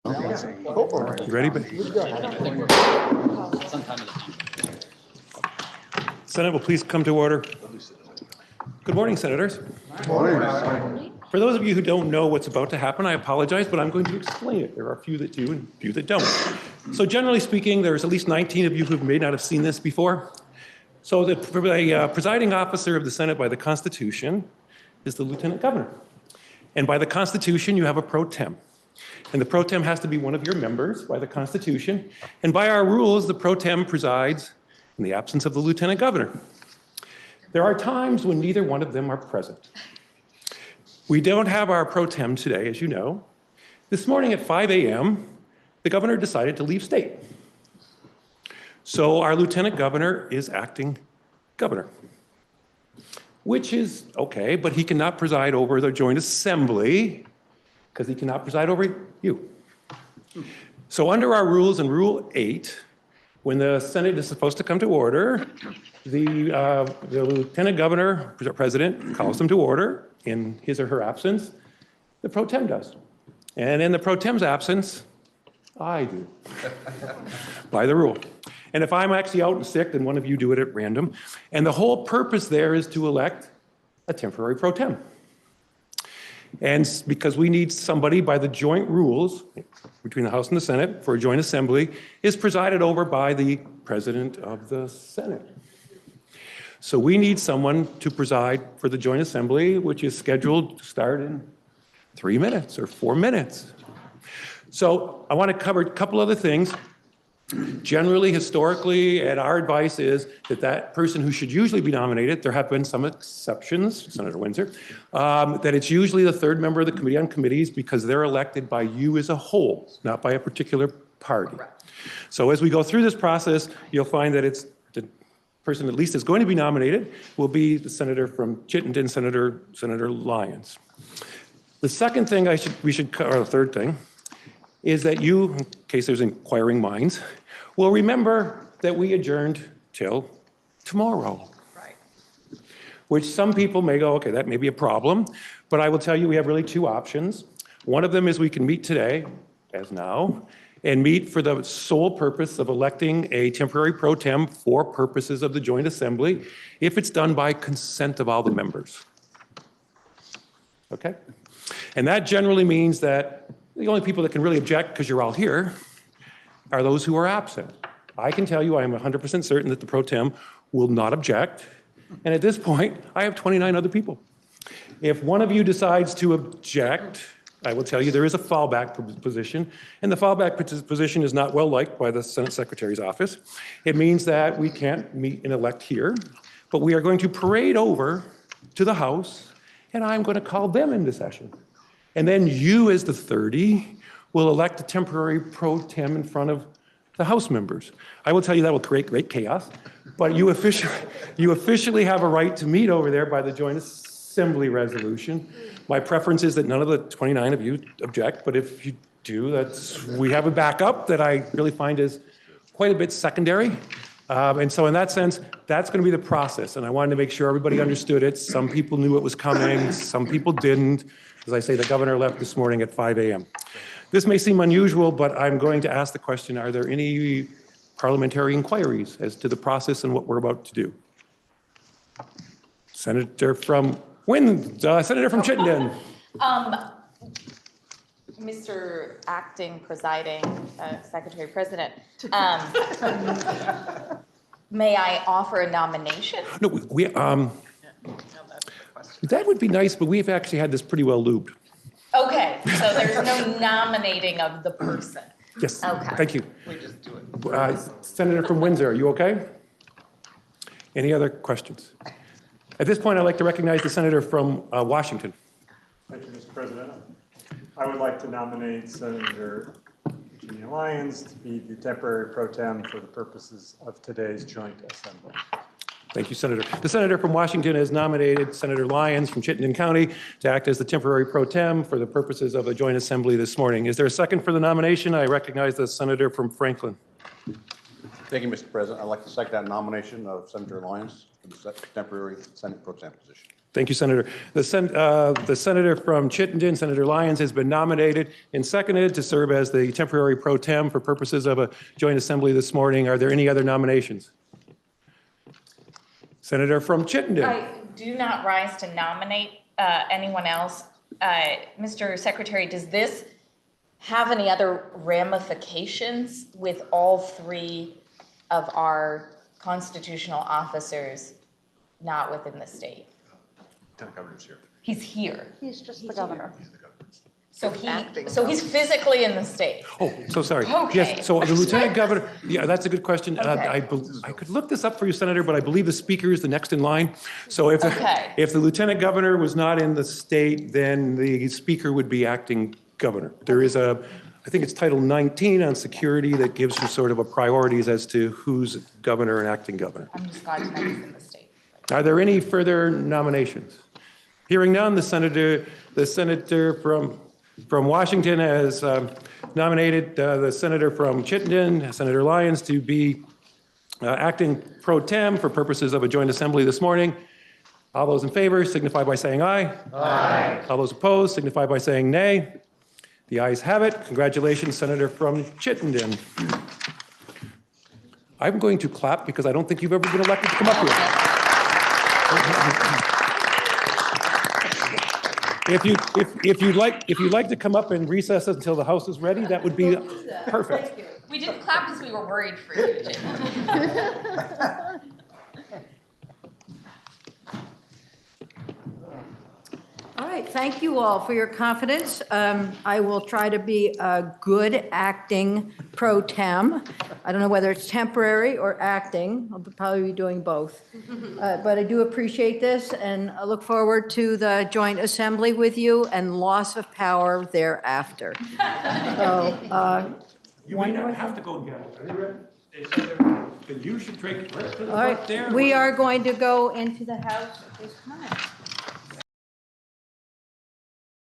You ready? Senate will please come to order. Good morning, Senators. For those of you who don't know what's about to happen, I apologize, but I'm going to explain it. There are a few that do and a few that don't. So generally speaking, there's at least 19 of you who may not have seen this before. So the presiding officer of the Senate by the Constitution is the Lieutenant Governor. And by the Constitution, you have a pro tem. And the pro tem has to be one of your members by the Constitution. And by our rules, the pro tem presides in the absence of the Lieutenant Governor. There are times when neither one of them are present. We don't have our pro tem today, as you know. This morning at 5 a.m., the governor decided to leave state. So our Lieutenant Governor is acting governor, which is okay, but he cannot preside over the joint assembly because he cannot preside over you. So under our rules in Rule 8, when the Senate is supposed to come to order, the Lieutenant Governor, President, calls them to order in his or her absence. The pro tem does. And in the pro tem's absence, I do, by the rule. And if I'm actually out and sick, then one of you do it at random. And the whole purpose there is to elect a temporary pro tem. And because we need somebody by the joint rules between the House and the Senate for a joint assembly is presided over by the President of the Senate. So we need someone to preside for the joint assembly, which is scheduled to start in 3 minutes or 4 minutes. So I want to cover a couple other things. Generally, historically, and our advice is that that person who should usually be nominated, there have been some exceptions, Senator Windsor, that it's usually the third member of the Committee on Committees because they're elected by you as a whole, not by a particular party. So as we go through this process, you'll find that it's the person at least is going to be nominated will be the senator from Chittenden, Senator Lyons. The second thing we should cover, or the third thing, is that you, in case there's inquiring minds, will remember that we adjourned till tomorrow. Right. Which some people may go, okay, that may be a problem, but I will tell you we have really two options. One of them is we can meet today, as now, and meet for the sole purpose of electing a temporary pro tem for purposes of the joint assembly, if it's done by consent of all the members. Okay? And that generally means that the only people that can really object, because you're all here, are those who are absent. I can tell you I am 100% certain that the pro tem will not object. And at this point, I have 29 other people. If one of you decides to object, I will tell you there is a fallback position. And the fallback position is not well liked by the Senate Secretary's office. It means that we can't meet and elect here, but we are going to parade over to the House, and I'm going to call them into session. And then you, as the 30, will elect a temporary pro tem in front of the House members. I will tell you that will create great chaos, but you officially have a right to meet over there by the joint assembly resolution. My preference is that none of the 29 of you object, but if you do, we have a backup that I really find is quite a bit secondary. And so in that sense, that's going to be the process. And I wanted to make sure everybody understood it. Some people knew it was coming, some people didn't. As I say, the governor left this morning at 5 a.m. This may seem unusual, but I'm going to ask the question, are there any parliamentary inquiries as to the process and what we're about to do? Senator from Chittenden. Mr. Acting Presiding Secretary President, may I offer a nomination? No, that would be nice, but we've actually had this pretty well lubed. Okay, so there's no nominating of the person. Yes, okay. Thank you. We just do it. Senator from Windsor, are you okay? Any other questions? At this point, I'd like to recognize the senator from Washington. Thank you, Mr. President. I would like to nominate Senator Virginia Lyons to be the temporary pro tem for the purposes of today's joint assembly. Thank you, Senator. The senator from Washington has nominated Senator Lyons from Chittenden County to act as the temporary pro tem for the purposes of a joint assembly this morning. Is there a second for the nomination? I recognize the senator from Franklin. Thank you, Mr. President. I'd like to second that nomination of Senator Lyons for the temporary Senate pro tem position. Thank you, Senator. The senator from Chittenden, Senator Lyons, has been nominated and seconded to serve as the temporary pro tem for purposes of a joint assembly this morning. Are there any other nominations? Senator from Chittenden. I do not rise to nominate anyone else. Mr. Secretary, does this have any other ramifications with all three of our constitutional officers not within the state? Lieutenant Governor's here. He's here. He's just the governor. So he's physically in the state. Oh, so sorry. Okay. Yes, so the lieutenant governor, yeah, that's a good question. Okay. I could look this up for you, Senator, but I believe the speaker is the next in line. So Okay. if the lieutenant governor was not in the state, then the speaker would be acting governor. There is I think it's Title 19 on security that gives you sort of a priorities as to who's governor and acting governor. I'm just glad to know he's in the state. Are there any further nominations? Hearing none, the senator from Washington has nominated the senator from Chittenden, Senator Lyons, to be acting pro tem for purposes of a joint assembly this morning. All those in favor signify by saying aye. Aye. All those opposed signify by saying nay. The ayes have it. Congratulations, Senator from Chittenden. I'm going to clap because I don't think you've ever been elected to come up here. If you'd like to come up and recess until the house is ready, that would be perfect. We didn't clap because we were worried for you, Jim. All right, thank you all for your confidence. I will try to be a good acting pro tem. I don't know whether it's temporary or acting. I'll probably be doing both. But I do appreciate this, and I look forward to the joint assembly with you and loss of power thereafter. So, You may not have to go again. Are you ready? You should drink. all right, we are going to go into the house at this time.